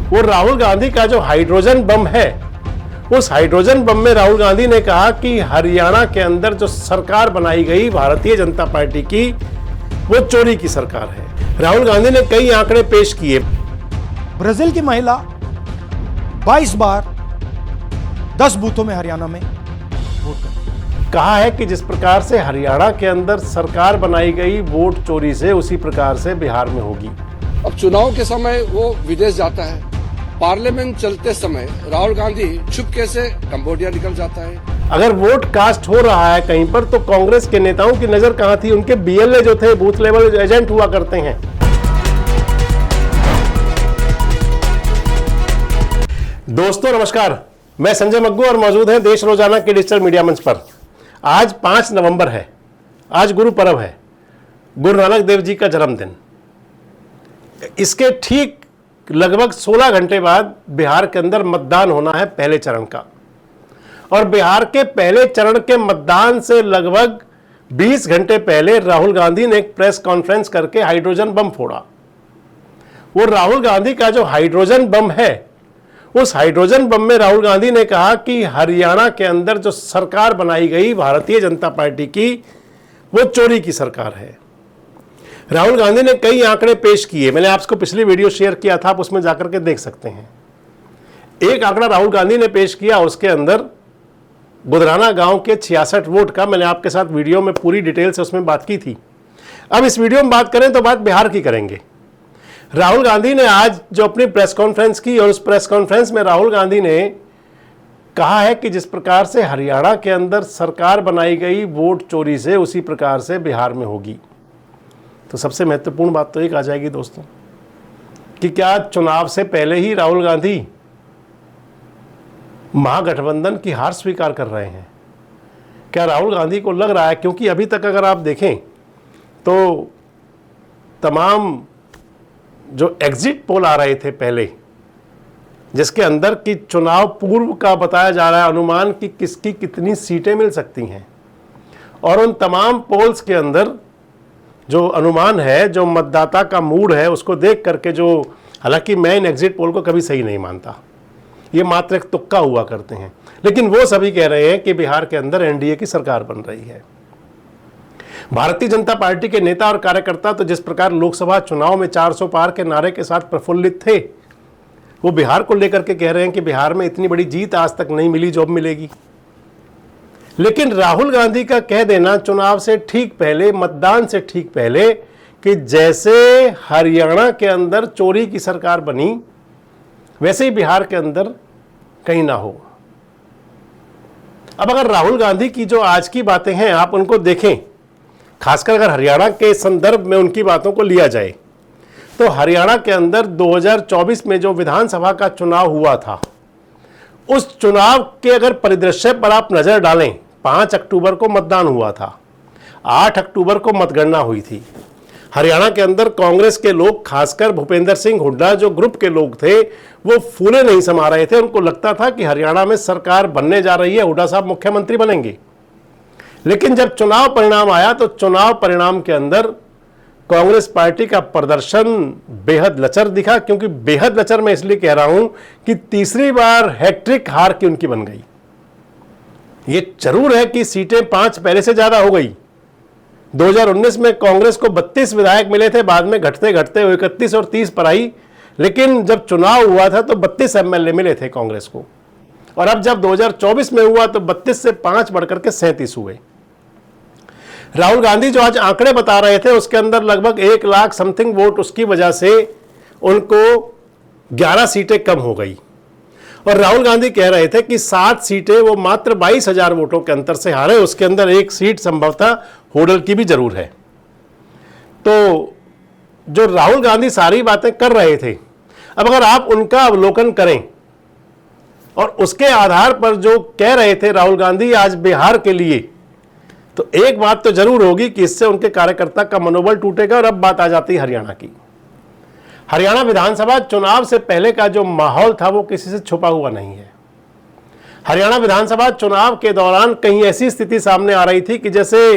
वो राहुल गांधी का जो हाइड्रोजन बम है, उस हाइड्रोजन बम में राहुल गांधी ने कहा कि हरियाणा के अंदर जो सरकार बनाई गई भारतीय जनता पार्टी की, वो चोरी की सरकार है। राहुल गांधी ने कई आंकड़े पेश किए। ब्राजील की महिला 22 बार 10 बूथों में हरियाणा में वोट कर। कहा है कि जिस प्रकार से हरियाणा के अंदर सरकार बनाई गई वोट चोरी से, उसी प्रकार से बिहार में होगी। अब चुनाव के समय वो विदेश जाता है, पार्लियामेंट चलते समय राहुल गांधी चुपके से कंबोडिया निकल जाता है। अगर वोट कास्ट हो रहा है कहीं पर, तो कांग्रेस के नेताओं की नजर कहां थी? उनके बीएलए जो थे, बूथ लेवल एजेंट हुआ करते हैं। दोस्तों नमस्कार, मैं संजय मग्गू और मौजूद हैं देश रोजाना के डिजिटल मीडिया मंच पर। आज 5 नवंबर है, आज गुरु पर्व है, गुरु नानक देव जी का जन्मदिन। इसके ठीक लगभग 16 घंटे बाद बिहार के अंदर मतदान होना है पहले चरण का। और बिहार के पहले चरण के मतदान से लगभग 20 घंटे पहले राहुल गांधी ने एक प्रेस कॉन्फ्रेंस करके हाइड्रोजन बम फोड़ा। वो राहुल गांधी का जो हाइड्रोजन बम है, उस हाइड्रोजन बम में राहुल गांधी ने कहा कि हरियाणा के अंदर जो सरकार बनाई गई भारतीय जनता पार्टी की, वो चोरी की सरकार है। राहुल गांधी ने कई आंकड़े पेश किए। मैंने आपको पिछली वीडियो शेयर किया था, आप उसमें जाकर के देख सकते हैं। एक आंकड़ा राहुल गांधी ने पेश किया, उसके अंदर गुदराना गांव के 66 वोट का मैंने आपके साथ वीडियो में पूरी डिटेल से उसमें बात की थी। अब इस वीडियो में बात करें तो बात बिहार की करेंगे। राहुल गांधी ने आज जो अपनी प्रेस कॉन्फ्रेंस की, और उस प्रेस कॉन्फ्रेंस में राहुल गांधी ने कहा है कि जिस प्रकार से हरियाणा के अंदर सरकार बनाई गई वोट चोरी से, उसी प्रकार से बिहार में होगी। तो सबसे महत्वपूर्ण बात तो एक आ जाएगी दोस्तों, कि क्या चुनाव से पहले ही राहुल गांधी महागठबंधन की हार स्वीकार कर रहे हैं? क्या राहुल गांधी को लग रहा है, क्योंकि अभी तक अगर आप देखें तो तमाम जो एग्जिट पोल आ रहे थे पहले, जिसके अंदर कि चुनाव पूर्व का बताया जा रहा है अनुमान कि किसकी कितनी सीटें मिल सकती हैं, और उन तमाम पोल्स के अंदर जो अनुमान है, जो मतदाता का मूड है, उसको देख करके जो, हालांकि मैं इन एग्जिट पोल को कभी सही नहीं मानता, ये मात्र एक तुक्का हुआ करते हैं, लेकिन वो सभी कह रहे हैं कि बिहार के अंदर एनडीए की सरकार बन रही है। भारतीय जनता पार्टी के नेता और कार्यकर्ता तो जिस प्रकार लोकसभा चुनाव में 400 पार के नारे के साथ प्रफुल्लित थे, वो बिहार को लेकर के कह रहे हैं कि बिहार में इतनी बड़ी जीत आज तक नहीं मिली जो अब मिलेगी। लेकिन राहुल गांधी का कह देना चुनाव से ठीक पहले, मतदान से ठीक पहले, कि जैसे हरियाणा के अंदर चोरी की सरकार बनी, वैसे ही बिहार के अंदर कहीं ना हो। अब अगर राहुल गांधी की जो आज की बातें हैं आप उनको देखें, खासकर अगर हरियाणा के संदर्भ में उनकी बातों को लिया जाए, तो हरियाणा के अंदर 2024 में जो विधानसभा का चुनाव हुआ था, उस चुनाव के अगर परिदृश्य पर आप नजर डालें, 5 अक्टूबर को मतदान हुआ था, 8 अक्टूबर को मतगणना हुई थी। हरियाणा के अंदर कांग्रेस के लोग, खासकर भूपेंद्र सिंह हुड्डा जो ग्रुप के लोग थे, वो फूले नहीं समा रहे थे। उनको लगता था कि हरियाणा में सरकार बनने जा रही है, हुड्डा साहब मुख्यमंत्री बनेंगे। लेकिन जब चुनाव परिणाम आया, तो चुनाव परिणाम के अंदर कांग्रेस पार्टी का प्रदर्शन बेहद लचर दिखा। क्योंकि बेहद लचर मैं इसलिए कह रहा हूं कि तीसरी बार हैट्रिक हार की उनकी बन गई। ये जरूर है कि सीटें 5 पहले से ज्यादा हो गई। 2019 में कांग्रेस को 32 विधायक मिले थे, बाद में घटते घटते 31 और 30 पर आई। लेकिन जब चुनाव हुआ था तो 32 एमएलए मिले थे कांग्रेस को, और अब जब 2024 में हुआ तो 32 से 5 बढ़कर के 37 हुए। राहुल गांधी जो आज आंकड़े बता रहे थे, उसके अंदर लगभग 1 लाख समथिंग वोट, उसकी वजह से उनको 11 सीटें कम हो गई। और राहुल गांधी कह रहे थे कि 7 सीटें वो मात्र 22,000 वोटों के अंतर से हारे। उसके अंदर 1 सीट संभवतः होडल की भी जरूर है। तो जो राहुल गांधी सारी बातें कर रहे थे, अब अगर आप उनका अवलोकन करें और उसके आधार पर जो कह रहे थे राहुल गांधी आज बिहार के लिए, तो एक बात तो जरूर होगी कि इससे उनके कार्यकर्ता का मनोबल टूटेगा। और अब बात आ जाती है हरियाणा की। हरियाणा विधानसभा चुनाव से पहले का जो माहौल था वो किसी से छुपा हुआ नहीं है। हरियाणा विधानसभा चुनाव के दौरान कहीं ऐसी स्थिति सामने आ रही थी कि जैसे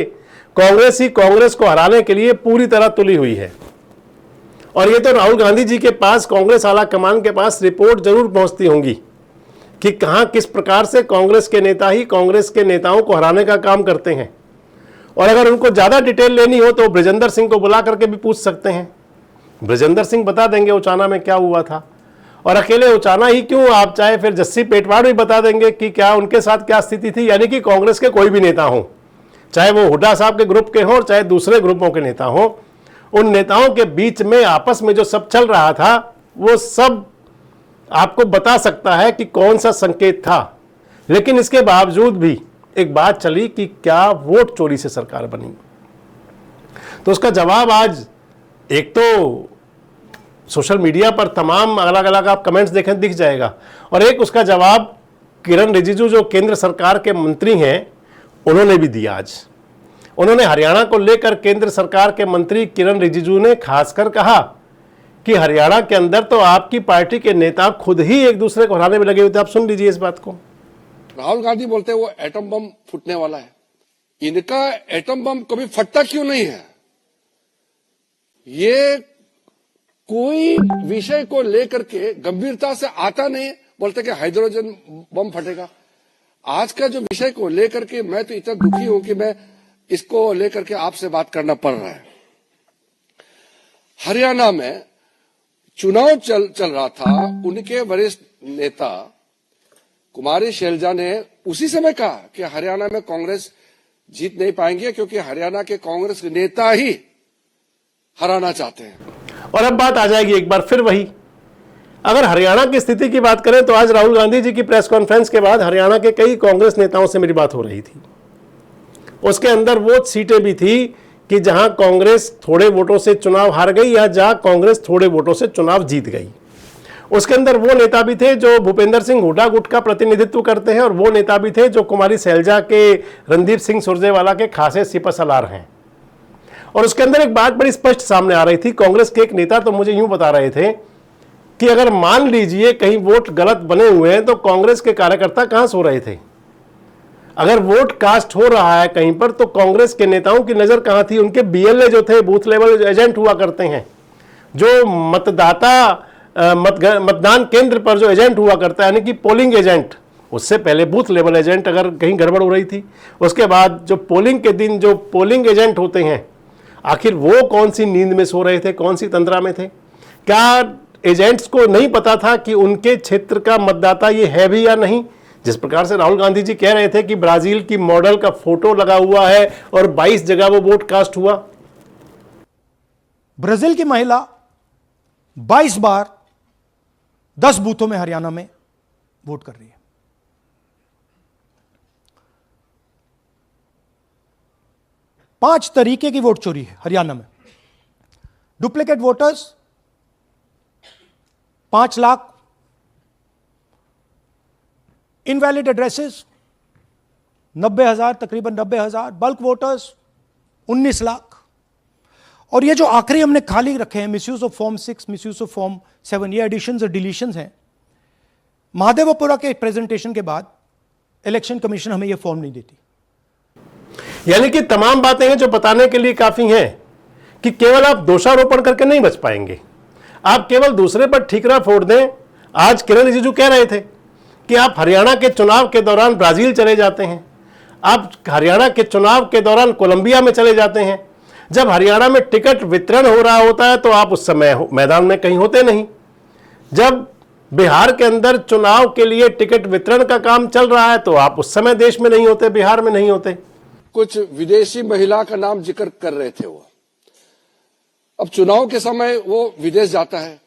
कांग्रेस ही कांग्रेस को हराने के लिए पूरी तरह तुली हुई है। और ये तो राहुल गांधी जी के पास, कांग्रेस आला कमान के पास रिपोर्ट जरूर पहुंचती होंगी कि कहां किस प्रकार से कांग्रेस के नेता ही कांग्रेस के नेताओं को हराने का काम करते हैं। और अगर उनको ज्यादा डिटेल लेनी हो तो ब्रजेंद्र सिंह को बुला करके भी पूछ सकते हैं। ब्रजेंद्र सिंह बता देंगे उचाना में क्या हुआ था। और अकेले उचाना ही क्यों, आप चाहे फिर जस्सी पेटवाड़ भी बता देंगे कि क्या उनके साथ क्या स्थिति थी। यानी कि कांग्रेस के कोई भी नेता हो, चाहे वो हुड्डा साहब के ग्रुप के हों चाहे दूसरे ग्रुपों के नेता हों, उन नेताओं के बीच में आपस में जो सब चल रहा था वो सब आपको बता सकता है कि कौन सा संकेत था। लेकिन इसके बावजूद भी एक बात चली कि क्या वोट चोरी से सरकार बनी। तो उसका जवाब आज एक तो सोशल मीडिया पर तमाम अलग अलग आप कमेंट्स देखें दिख जाएगा, और एक उसका जवाब किरण रिजिजू जो केंद्र सरकार के मंत्री हैं उन्होंने भी दिया। आज उन्होंने हरियाणा को लेकर केंद्र सरकार के मंत्री किरण रिजिजू ने खासकर कहा कि हरियाणा के अंदर तो आपकी पार्टी के नेता खुद ही एक दूसरे को हराने में लगे हुए थे। आप सुन लीजिए इस बात को। राहुल गांधी बोलते हैं वो एटम बम फूटने वाला है। इनका एटम बम कभी फटता क्यों नहीं है? ये कोई विषय को लेकर के गंभीरता से आता नहीं, बोलते कि हाइड्रोजन बम फटेगा। आज का जो विषय को लेकर के मैं तो इतना दुखी हूं कि मैं इसको लेकर के आपसे बात करना पड़ रहा है। हरियाणा में चुनाव चल रहा था, उनके वरिष्ठ नेता कुमारी शैलजा ने उसी समय कहा कि हरियाणा में कांग्रेस जीत नहीं पाएंगे क्योंकि हरियाणा के कांग्रेस के नेता ही हराना चाहते हैं। और अब बात आ जाएगी एक बार फिर वही। अगर हरियाणा की स्थिति की बात करें तो आज राहुल गांधी जी की प्रेस कॉन्फ्रेंस के बाद हरियाणा के कई कांग्रेस नेताओं से मेरी बात हो रही थी। उसके अंदर वो सीटें भी थी कि जहां कांग्रेस थोड़े वोटों से चुनाव हार गई या जहां कांग्रेस थोड़े वोटों से चुनाव जीत गई। उसके अंदर वो नेता भी थे जो भूपेंद्र सिंह हुड्डा गुट का प्रतिनिधित्व करते हैं, और वो नेता भी थे जो कुमारी शैलजा के, रणदीप सिंह सुरजेवाला के खासे सिपहसालार हैं। और उसके अंदर एक बात बड़ी स्पष्ट सामने आ रही थी। कांग्रेस के एक नेता तो मुझे यूं बता रहे थे कि अगर मान लीजिए कहीं वोट गलत बने हुए हैं तो कांग्रेस के कार्यकर्ता कहां सो रहे थे। अगर वोट कास्ट हो रहा है कहीं पर तो कांग्रेस के नेताओं की नजर कहां थी। उनके बीएलए जो थे, बूथ लेवल एजेंट हुआ करते हैं, जो मतदान केंद्र पर जो एजेंट हुआ करता है, यानी कि पोलिंग एजेंट, उससे पहले बूथ लेवल एजेंट अगर कहीं गड़बड़ हो रही थी, उसके बाद जो पोलिंग के दिन जो पोलिंग एजेंट होते हैं, आखिर वो कौन सी नींद में सो रहे थे, कौन सी तंद्रा में थे? क्या एजेंट्स को नहीं पता था कि उनके क्षेत्र का मतदाता ये है भी या नहीं? जिस प्रकार से राहुल गांधी जी कह रहे थे कि ब्राजील की मॉडल का फोटो लगा हुआ है और 22 जगह वो वोट कास्ट हुआ। ब्राजील की महिला 22 बार 10 बूथों में हरियाणा में वोट कर रही है। पांच तरीके की वोट चोरी है हरियाणा में। Duplicate voters 5 lakh, invalid addresses 90,000, तकरीबन 90,000, बल्क वोटर्स 19 लाख। और ये जो आखिरी हमने खाली रखे हैं, misuse of form 6, misuse of form 7, ये एडिशंस और डिलीशंस हैं। महादेवपुरा के प्रेजेंटेशन के बाद इलेक्शन कमीशन हमें ये फॉर्म नहीं देती। यानी कि तमाम बातें हैं जो बताने के लिए काफी हैं कि केवल आप दोषारोपण करके नहीं बच पाएंगे, आप केवल दूसरे पर ठीकरा फोड़ दें। आज किरण रिजिजू कह रहे थे कि आप हरियाणा के चुनाव के दौरान ब्राजील चले जाते हैं, आप हरियाणा के चुनाव के दौरान कोलंबिया में चले जाते हैं। जब हरियाणा में टिकट वितरण हो रहा होता है तो आप उस समय मैदान में कहीं होते नहीं। जब बिहार के अंदर चुनाव के लिए टिकट वितरण का काम चल रहा है तो आप उस समय देश में नहीं होते, बिहार में नहीं होते। कुछ विदेशी महिला का नाम जिक्र कर रहे थे वो। अब चुनाव के समय वो विदेश जाता है,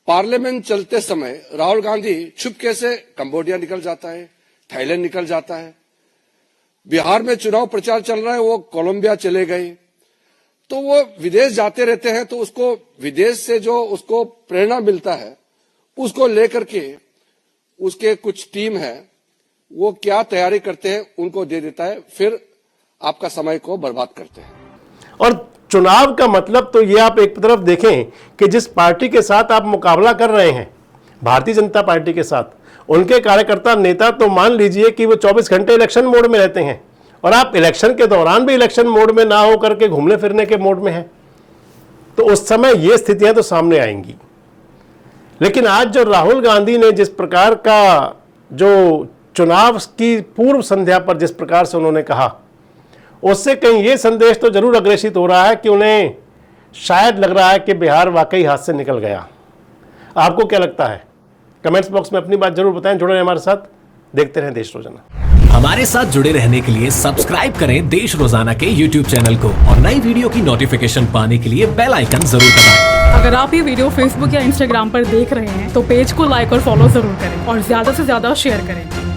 पार्लियामेंट चलते समय राहुल गांधी छुपके से कंबोडिया निकल जाता है, थाईलैंड निकल जाता है। बिहार में चुनाव प्रचार चल रहा है, वो कोलंबिया चले गए। तो वो विदेश जाते रहते हैं, तो उसको विदेश से जो उसको प्रेरणा मिलता है उसको लेकर के उसके कुछ टीम है वो क्या तैयारी करते हैं उनको दे देता है, फिर आपका समय को बर्बाद करते हैं। और चुनाव का मतलब तो ये आप एक तरफ देखें कि जिस पार्टी के साथ आप मुकाबला कर रहे हैं, भारतीय जनता पार्टी के साथ, उनके कार्यकर्ता नेता तो मान लीजिए कि वो 24 घंटे इलेक्शन मोड में रहते हैं और आप इलेक्शन के दौरान भी इलेक्शन मोड में ना हो करके घूमने फिरने के मोड में हैं। तो उस समय ये स्थितियां तो सामने आएंगी। लेकिन आज जो राहुल गांधी ने जिस प्रकार का जो चुनाव की पूर्व संध्या पर जिस प्रकार से उन्होंने कहा, उससे कहीं ये संदेश तो जरूर अग्रेसित हो रहा है कि उन्हें शायद लग रहा है कि बिहार वाकई हाथ से निकल गया। आपको क्या लगता है? कमेंट्स बॉक्स में अपनी बात जरूर बताएं। जुड़े रहें हमारे साथ, देखते रहें देश रोजाना। हमारे साथ जुड़े रहने के लिए सब्सक्राइब करें देश रोजाना के YouTube चैनल को और नई वीडियो की नोटिफिकेशन पाने के लिए बेल आइकन जरूर दबाएं। अगर आप ये वीडियो फेसबुक या इंस्टाग्राम पर देख रहे हैं तो पेज को लाइक और फॉलो जरूर करें और ज्यादा से ज्यादा शेयर करें।